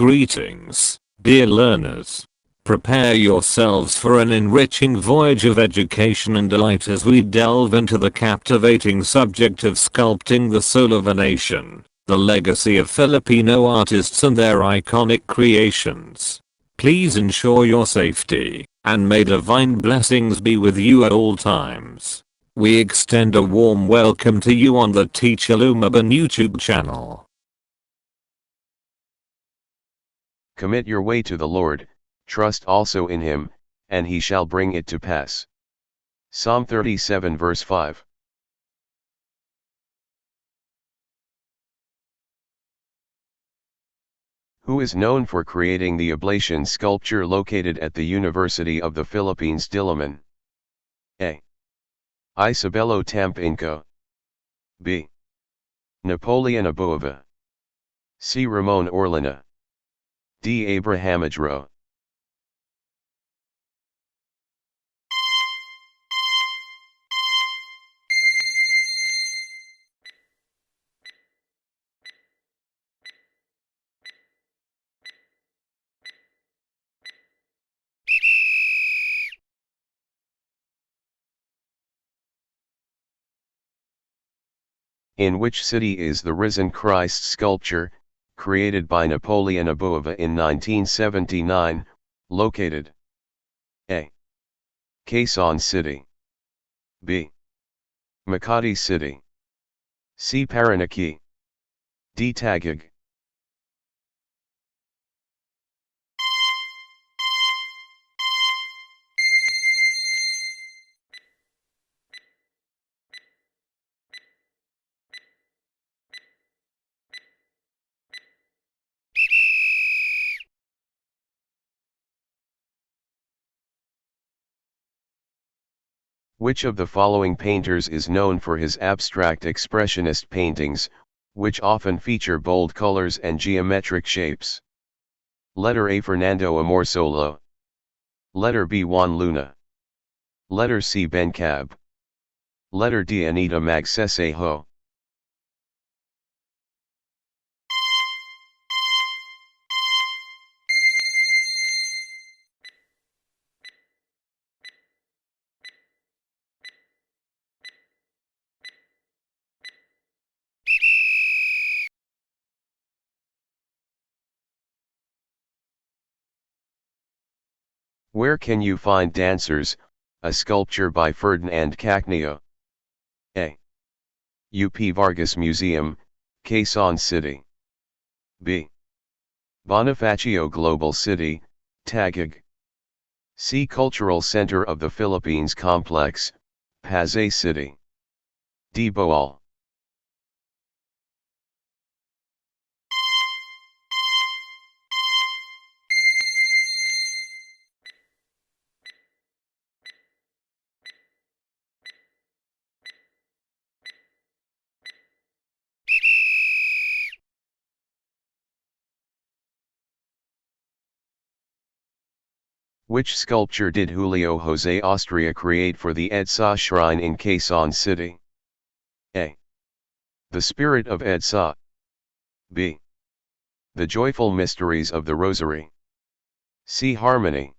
Greetings, dear learners. Prepare yourselves for an enriching voyage of education and delight as we delve into the captivating subject of sculpting the soul of a nation, the legacy of Filipino artists and their iconic creations. Please ensure your safety, and may divine blessings be with you at all times. We extend a warm welcome to you on the Teacher Lumaban YouTube channel. Commit your way to the Lord, trust also in him, and he shall bring it to pass. Psalm 37 verse 5. Who is known for creating the ablation sculpture located at the University of the Philippines Diliman? A. Isabelo Tampinco. B. Napoleon Abueva. C. Ramon Orlina. D. Alejadro. In which city is the Risen Christ sculpture, created by Napoleon Abueva in 1979, located? A. Quezon City. B. Makati City. C. Paranaque. D. Taguig. Which of the following painters is known for his abstract expressionist paintings, which often feature bold colors and geometric shapes? Letter A. Fernando Amorsolo. Letter B. Juan Luna. Letter C. Ben Cab. Letter D. Anita Magsaysayho. Where can you find Dancers, a sculpture by Ferdinand Cacneo? A. UP Vargas Museum, Quezon City. B. Bonifacio Global City, Taguig. C. Cultural Center of the Philippines Complex, Pasay City. D. Boal. Which sculpture did Julio Jose Austria create for the EDSA Shrine in Quezon City? A. The Spirit of EDSA. B. The Joyful Mysteries of the Rosary. C. Harmony.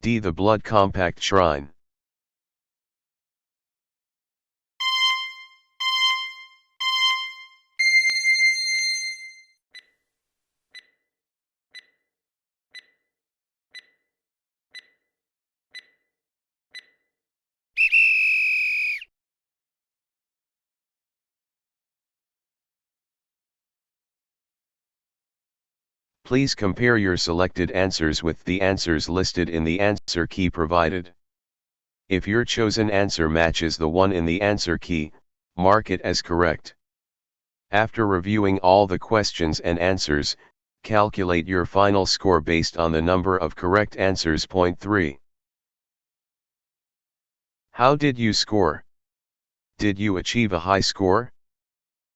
D. The Blood Compact Shrine. Please compare your selected answers with the answers listed in the answer key provided. If your chosen answer matches the one in the answer key, mark it as correct. After reviewing all the questions and answers, calculate your final score based on the number of correct answers. Point 3. How did you score? Did you achieve a high score?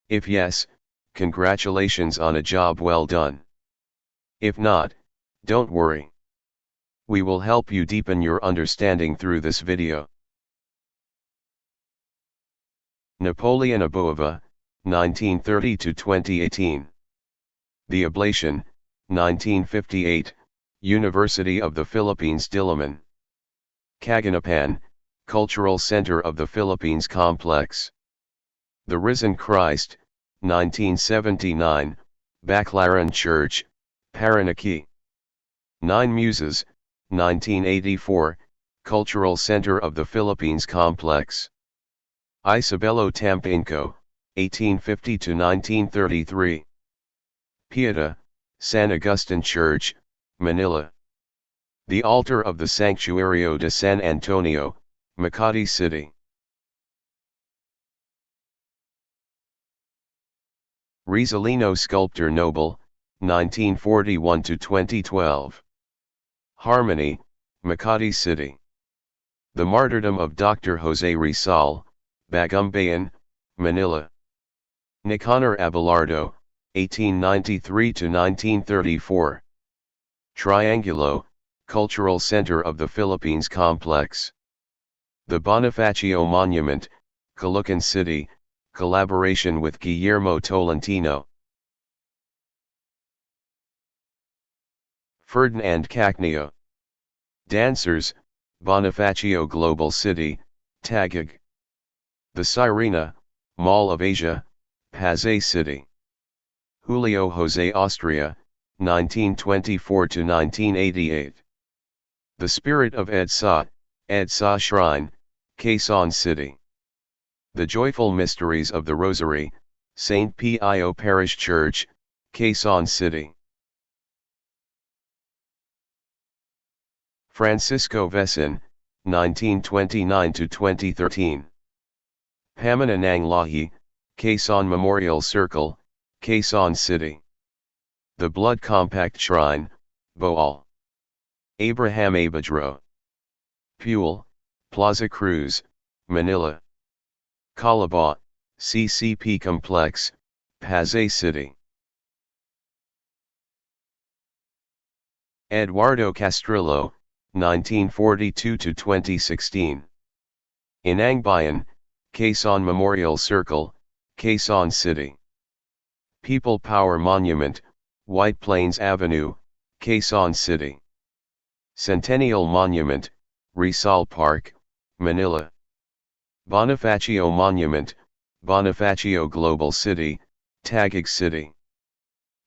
If yes, congratulations on a job well done. If not, don't worry. We will help you deepen your understanding through this video. Napoleon Abueva, 1930 to 2018. The Ablation, 1958, University of the Philippines Diliman. Caganapan, Cultural Center of the Philippines Complex. The Risen Christ, 1979, Baclaran Church, Paranaque. Nine Muses, 1984, Cultural Center of the Philippines Complex. Isabelo Tampanco, 1850–1933. Pieta, San Agustin Church, Manila. The Altar of the Sanctuario de San Antonio, Makati City. Rizalino Sculptor Noble, 1941–2012. Harmony, Makati City. The Martyrdom of Dr. Jose Rizal, Bagumbayan, Manila. Nicanor Abelardo, 1893–1934. Triangulo, Cultural Center of the Philippines Complex. The Bonifacio Monument, Caloocan City, collaboration with Guillermo Tolentino. Ferdinand Cacneo. Dancers, Bonifacio Global City, Taguig. The Sirena, Mall of Asia, Pasay City. Julio Jose Austria, 1924–1988. The Spirit of Edsa Shrine, Quezon City. The Joyful Mysteries of the Rosary, St. Pio Parish Church, Quezon City. Francisco Vesin, 1929–2013. Pamananang Lahi, Quezon Memorial Circle, Quezon City. The Blood Compact Shrine, Boal. Abraham Abadro. Puel, Plaza Cruz, Manila. Calaba, CCP Complex, Pasay City. Eduardo Castrillo, 1942–2016. Inangbayan, Quezon Memorial Circle, Quezon City. People Power Monument, White Plains Avenue, Quezon City. Centennial Monument, Rizal Park, Manila. Bonifacio Monument, Bonifacio Global City, Taguig City.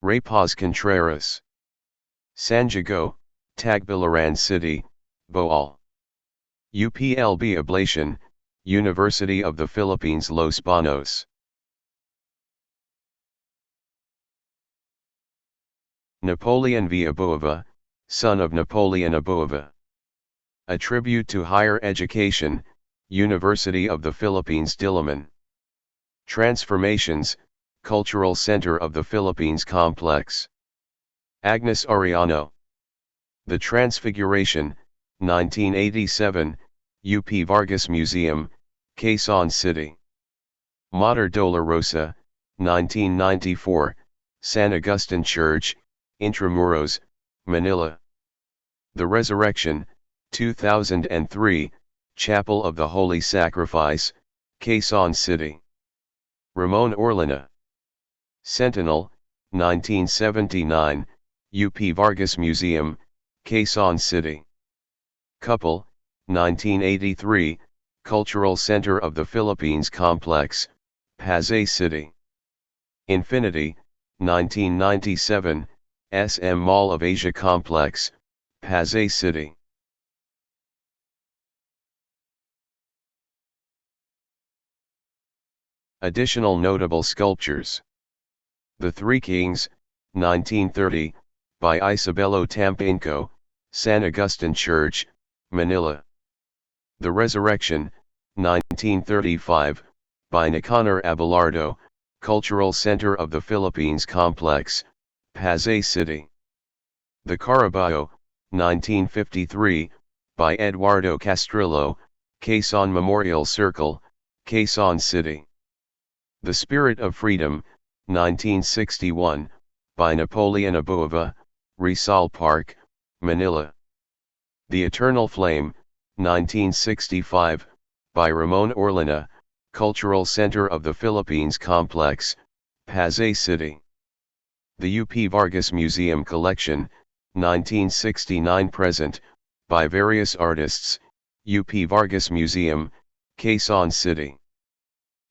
Rapaz Contreras. San Jago, Tagbilaran City, Boal. UPLB Ablation, University of the Philippines Los Banos. Napoleon V. Abueva, son of Napoleon Abueva. A tribute to higher education, University of the Philippines Diliman. Transformations, Cultural Center of the Philippines Complex. Agnes Arellano. The Transfiguration, 1987, UP Vargas Museum, Quezon City. Mater Dolorosa, 1994, San Agustin Church, Intramuros, Manila. The Resurrection, 2003, Chapel of the Holy Sacrifice, Quezon City. Ramon Orlina. Sentinel, 1979, UP Vargas Museum, Quezon City. Couple, 1983, Cultural Center of the Philippines Complex, Pasay City. Infinity, 1997, SM Mall of Asia Complex, Pasay City. Additional notable sculptures. The Three Kings, 1930, by Isabelo Tampanco, San Agustin Church, Manila. The Resurrection, 1935, by Nicanor Abelardo, Cultural Center of the Philippines Complex, Pasay City. The Caraballo, 1953, by Eduardo Castrillo, Quezon Memorial Circle, Quezon City. The Spirit of Freedom, 1961, by Napoleon Abueva, Rizal Park, Manila. The Eternal Flame, 1965, by Ramon Orlina, Cultural Center of the Philippines Complex, Pasay City. The UP Vargas Museum Collection, 1969-present, by various artists, UP Vargas Museum, Quezon City.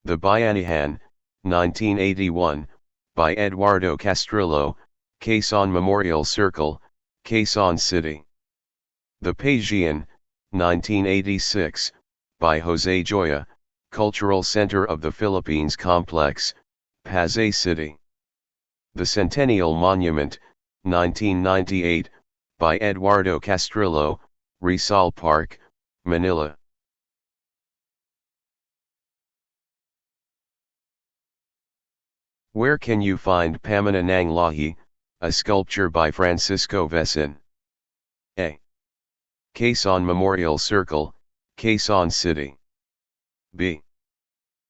The Bayanihan, 1981, by Eduardo Castrillo, Quezon Memorial Circle, Quezon City. The Pajian, 1986, by Jose Joya, Cultural Center of the Philippines Complex, Pasay City. The Centennial Monument, 1998, by Eduardo Castrillo, Rizal Park, Manila. Where can you find Pamana ng Lahi, a sculpture by Francisco Vesin? A. Quezon Memorial Circle, Quezon City. B.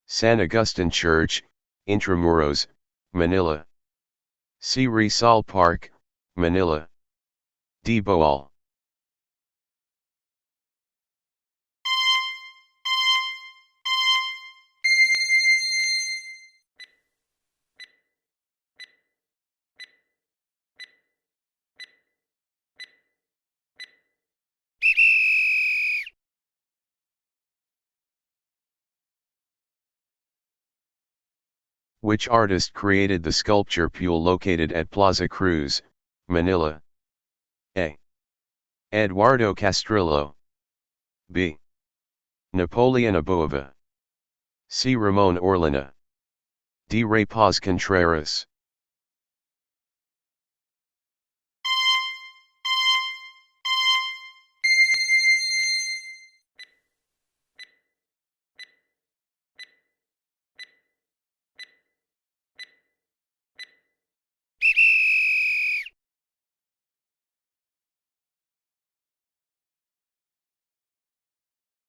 San Agustin Church, Intramuros, Manila. C. Rizal Park, Manila. D. Boal. Which artist created the sculpture Pule located at Plaza Cruz, Manila? A. Eduardo Castrillo. B. Napoleon Aboava. C. Ramon Orlina. D. Ray Paz Contreras.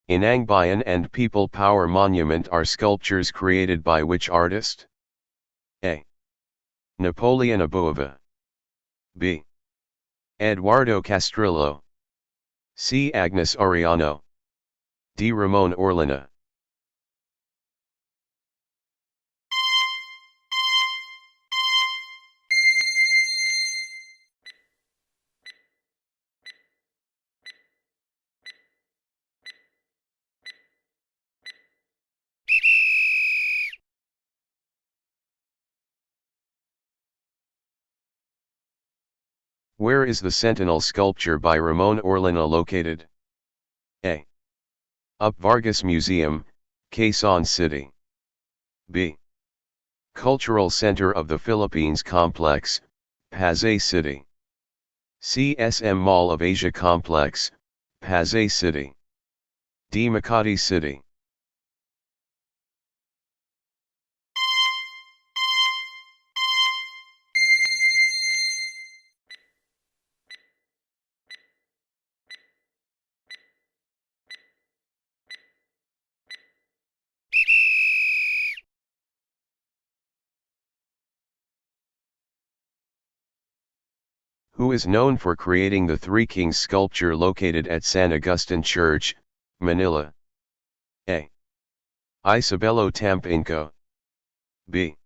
Inang Bayan and People Power Monument are sculptures created by which artist? A. Napoleon Aboava. B. Eduardo Castrillo. C. Agnes Arellano. D. Ramon Orlina. Where is the Sentinel sculpture by Ramon Orlina located? A. UP Vargas Museum, Quezon City. B. Cultural Center of the Philippines Complex, Pasay City. C. SM Mall of Asia Complex, Pasay City. D. Makati City. Who is known for creating the Three Kings sculpture located at San Agustin Church, Manila? A. Isabelo Tampinco. B.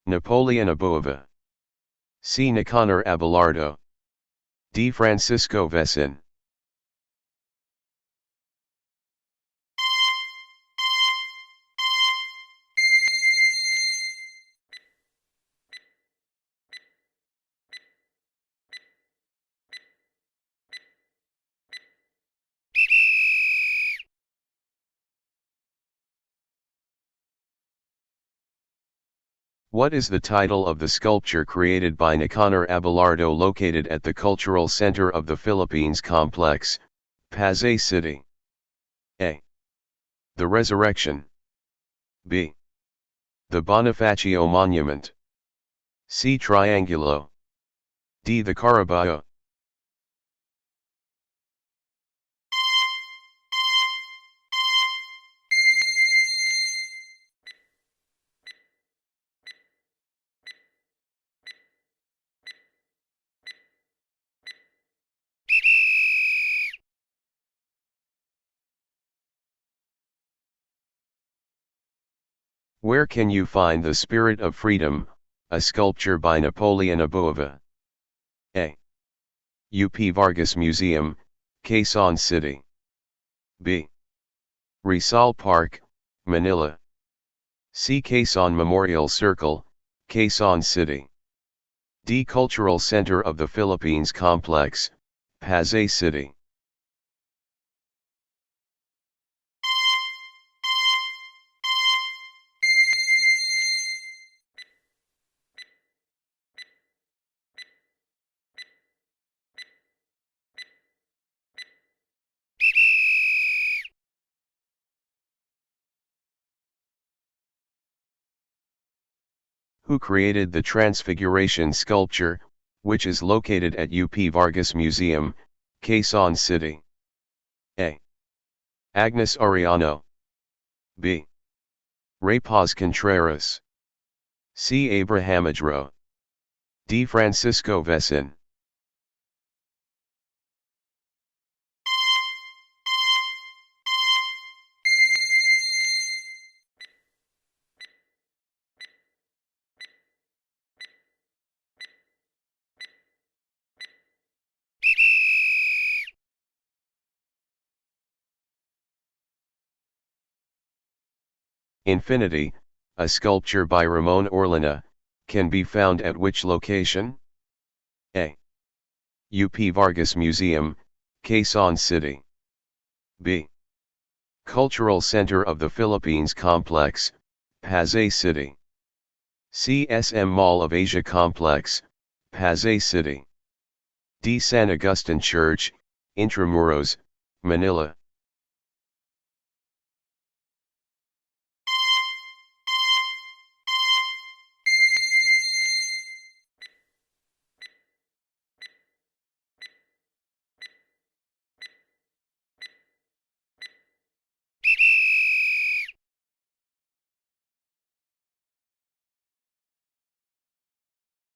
Napoleon Aboava. C. Nicanor Abelardo. D. Francisco Vesin. What is the title of the sculpture created by Nicanor Abelardo located at the Cultural Center of the Philippines Complex, Pasay City? A. The Resurrection. B. The Bonifacio Monument. C. Triangulo. D. The Caraballo. Where can you find the Spirit of Freedom, a sculpture by Napoleon Abueva. A. UP Vargas Museum, Quezon City. B. Rizal Park, Manila. C. Quezon Memorial Circle, Quezon City. D. Cultural Center of the Philippines Complex, Pasay City. Who created the Transfiguration sculpture, which is located at UP Vargas Museum, Quezon City? A. Agnes Arellano. B. Ray Paz Contreras. C. Alejadro. D. Francisco Vesin. Infinity, a sculpture by Ramon Orlina, can be found at which location? A. UP Vargas Museum, Quezon City. B. Cultural Center of the Philippines Complex, Pasay City. C. SM Mall of Asia Complex, Pasay City. D. San Agustin Church, Intramuros, Manila.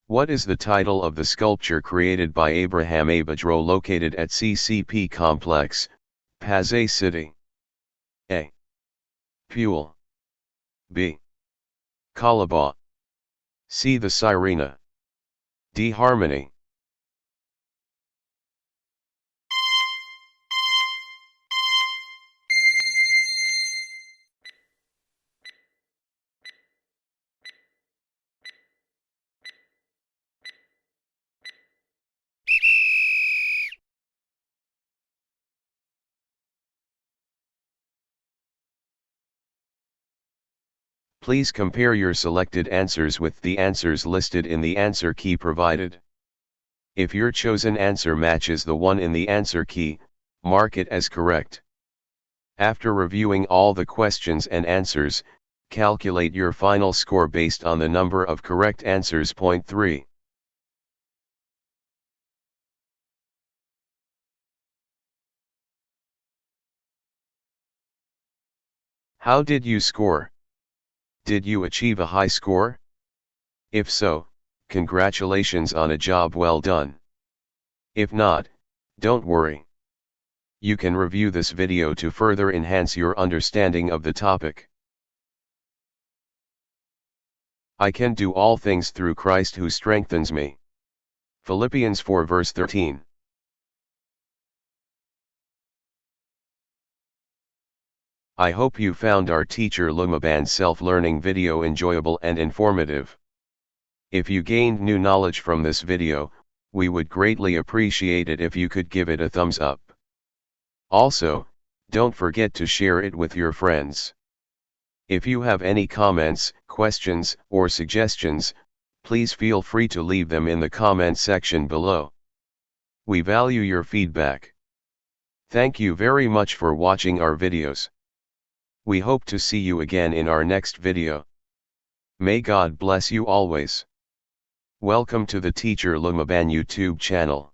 What is the title of the sculpture created by Abraham Alejadro located at CCP Complex, Pasay City? A. Fuel. B. Kalabaw. C. The Sirena. D. Harmony. Please compare your selected answers with the answers listed in the answer key provided. If your chosen answer matches the one in the answer key, mark it as correct. After reviewing all the questions and answers, calculate your final score based on the number of correct answers. Point 3. How did you score? Did you achieve a high score? If so, congratulations on a job well done. If not, don't worry. You can review this video to further enhance your understanding of the topic. I can do all things through Christ who strengthens me. Philippians 4 verse 13. I hope you found our Teacher Lumaban self-learning video enjoyable and informative. If you gained new knowledge from this video, we would greatly appreciate it if you could give it a thumbs up. Also, don't forget to share it with your friends. If you have any comments, questions, or suggestions, please feel free to leave them in the comment section below. We value your feedback. Thank you very much for watching our videos. We hope to see you again in our next video. May God bless you always. Welcome to the Teacher Lumaban YouTube channel.